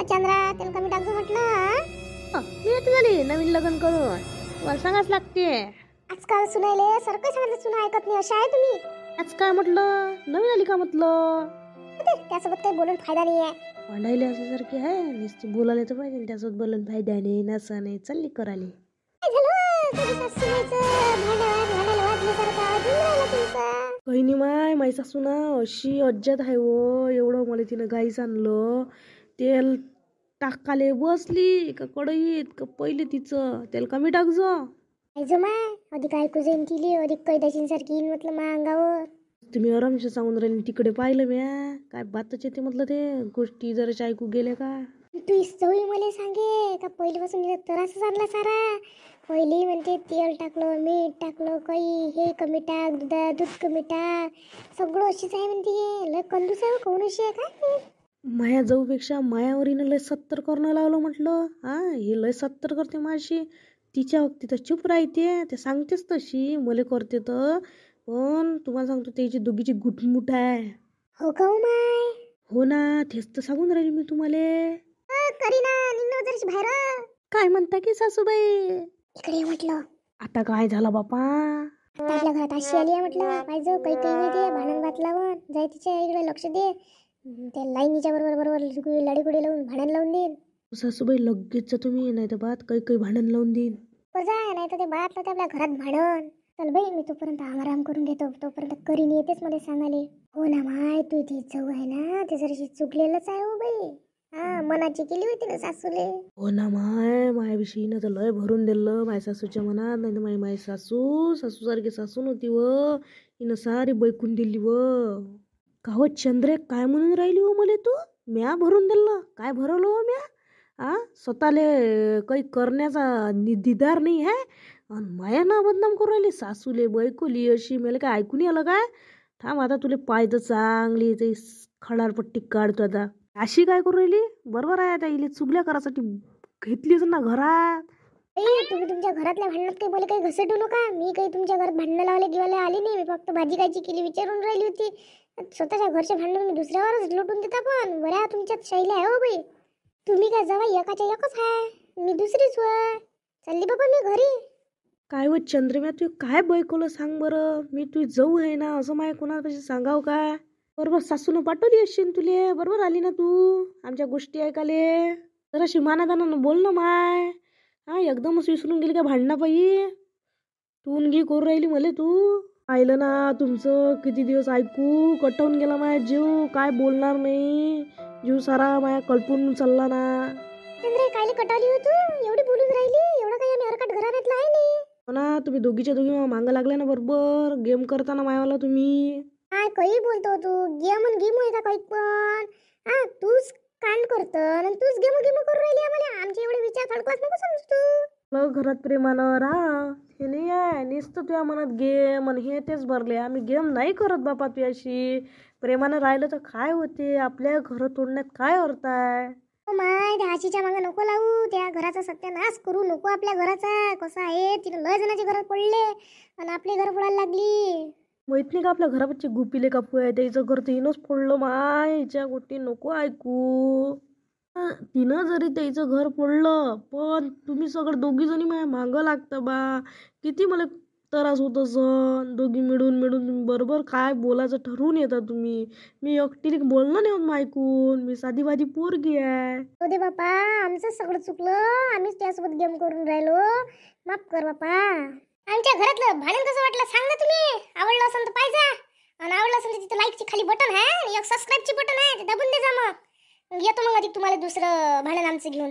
चंद्रा त्याला कमी टाकतो म्हटलं. मी आता झाली नवीन लग्न करून, मला सांगाच लागते. आजकाल सुनायले सारखं सांगितलं सुना ऐकत नाही, अशा आहे तुम्ही. आज काय म्हटलं, नवीन आली का म्हटलं. त्यासोबत काही बोलून फायदा नाही आहे. भांडायला असासारखी आहे, नुसती बोलायला तर पाहिजे, त्यासोबत बोलून फायदा नाही, नसा नाही, चालली करायला. काय झालं तुझ्या सासूबाईचं भांडायला वाजल्यासारखं आवाज येऊन राहिला तुमचा. काही नाही माय, माई सासू ना अशी अज्जत आहे व, एवढं मला तिनं गाईच आणलं. तेल टाकाले बसली का कढईत का पहिले तिचं तेल कमी टाकजो. जमाय अधिक ऐकू जाईन तिली, अधिक कैदाशींसारखी येईन म्हटलं मा अंगावर. तुम्ही आरामशी सांगून राहिले, तिकडे पाहिलं म्या काय बातच येते म्हटलं, ते गोष्टी जराशा ऐकू गेले का. तू सवयी मला सांगे का पहिल्यापासून त्रासच आणला सारा. पहिली म्हणते तेल टाकलं, मीठ टाकलं, काही हे कमी टाक, दूध कमी टाक, सगळं अशीच आहे म्हणते. लय कंदूस आहे, कोण अशी आहे काय. माया जाऊपेक्षा मायावरीनं लय 70 करणं लावलं म्हटलं. हे लय 70 करते माझी. तिच्या बाबतीत चूप राहते, ते सांगतेच तशी मला करते तर, पण तुम्हाला सांगतो त्याची दोघीची गुटमुट आहे. हो का माय. हो ना, तेच तर सांगून राहिली मी तुम्हाला. करीना निन्नो जरशी बाहेर. काय म्हणता की सासूबाई. इकडे म्हटलं. आता काय झालं बापा. आता आपल्या घरात अशी आली आहे म्हटलं, पाहिजे काही काही नाही ते भांडण भात लावून जाय, तिच्या इकडे लक्ष दे. त्या लाईनीच्या बरोबर लाडीगुडी लावून भांडण लावून देईन. सासूबाई लगेच तुम्ही, नाही तर बात काही काही भांडण लावून देईन. जा नाही तर ते बात लावते आपल्या घरात भांडण. चल बाई मी तोपर्यंत आराम करून घेतो, तोपर्यंत करीन येतेच मध्ये सांगाले. हो ना माय, तू ती जाऊ आहे ना, ते जराशी चुकलेलंच आहे हो बाई. मनाची केली होती ना सासूले. हो ना माय, मायाविषयीनं तर लय भरून दिलं माय सासूच्या मनात. नाही तर माई सासू सारखी सासू नव्हती व, हिनं सारी बैकून दिली व. का हो चंद्रे, काय म्हणून राहिली हो मला तू. म्या भरून दिलं काय भरवलं हो म्या. स्वतःले काही करण्याचा दिदार नाही आहे, आणि माया ना बदनाम करून राहिली. सासूले बैकुली अशी, मला काय ऐकून आलं काय. थांब आता तुला पाहिजे चांगली ते खडारपट्टी काढतो आता. अशी काय करू राहिली. बरोबर आहे, आता इले चुगल्या करायसाठी घेतलीच ना घरात. तुम्ही तुमच्या घरातल्या भांडणात काही बोले काही घसटू नका. मी काही तुमच्या घरात भांडणं लावले किंवा आली नाही. मी फक्त भाजी कायची केली विचारून राहिली होती. स्वतःच्या घरचे भांडण मी दुसऱ्यावरच लुटून देता, पण बऱ्या तुमच्यात शैली आहे हो बाई. तुम्ही काय जवा एकाच्या एकच आहे, मी दुसरीच वर चालली बाबा मी घरी. काय व चंद्रम्या, तू काय बैकवलं सांग बरं. मी तू जाऊ आहे ना, असं माय कोणापाशी सांगाव काय. बरोबर सासूनं पाठवली असेल तुले, बरोबर आली ना तू आमच्या गोष्टी ऐकाले. जराशी मानादानानं बोल ना माय. एकदमच विसरून गेली का भांडणापायी. तून घे करू राहिली मले तू. पाहिलं ना तुमचं, किती दिवस ऐकू कटवून गेला माया जीव. काय बोलणार नाही, जीव सारा माया कळपून चालला ना. चंद्रे कायले कटावली हो तू, एवढी बोलून राहिली. एवढं काही आम्ही हरकत घराण्यातलं आहे नाही. हो ना, तुम्ही दोघीच्या दोघी मागं लागल्या ना बरोबर. गेम करताना मायावाला तुम्ही. काय काही बोलतो तू. गेम आहे का काही पण. तूच कांड करतो आणि तूच गेम करून राहिली आम्हाला. आमचे एवढे विचार थडकवाच नको समजू तू. घरात प्रेमानं राहा, हे नाही आहे नुसतं तुझ्या मनात गेम आणि हे तेच भरले. आम्ही गेम नाही करत बापा तुझ्याशी. प्रेमानं राहिलं तर काय होते, आपल्या घर तोडण्यात काय अर्थ आहे. माय त्या आशीच्या मागं नको लावू. त्या घराचा सत्यानाश करू नको आपल्या घराचा. कसं आहे, तिने लय जणांच्या घरात पडले आणि आपले घर पडायला लागली. माहित नाही का आपल्या घरापाशी गुपिले कापू आहे, त्याचं घर तर हिनंच फोडलं माय. हिच्या गोष्टी नको ऐकू. तिनं जरी त्याचं घर फोडलं, पण तुम्ही सगळं दोघी जणी माझ्या मागं लागतं बा. किती मला त्रास होत असं. दोघी मिळून तुम्ही बरोबर काय बोलायचं ठरवून येता तुम्ही. मी एकटीने बोलणं नाही होत ऐकून. मी साधीवादी पोरगी आहे. हो दे बापा, आमचं सगळं चुकलं. आम्हीच त्यासोबत गेम करून राहिलो. माफ कर बापा. आमच्या घरातलं भांडण कसं वाटलं सांग ना तुम्ही. आवडलं असेल तर पाहिजे, आणि आवडलं असेल तर तिथं लाईकची खाली बटन आहे, एक सबस्क्राईबची बटन आहे, ते दाबून दे जा. मग येतो मग अधिक तुम्हाला दुसरं भांडण आमचं घेऊन.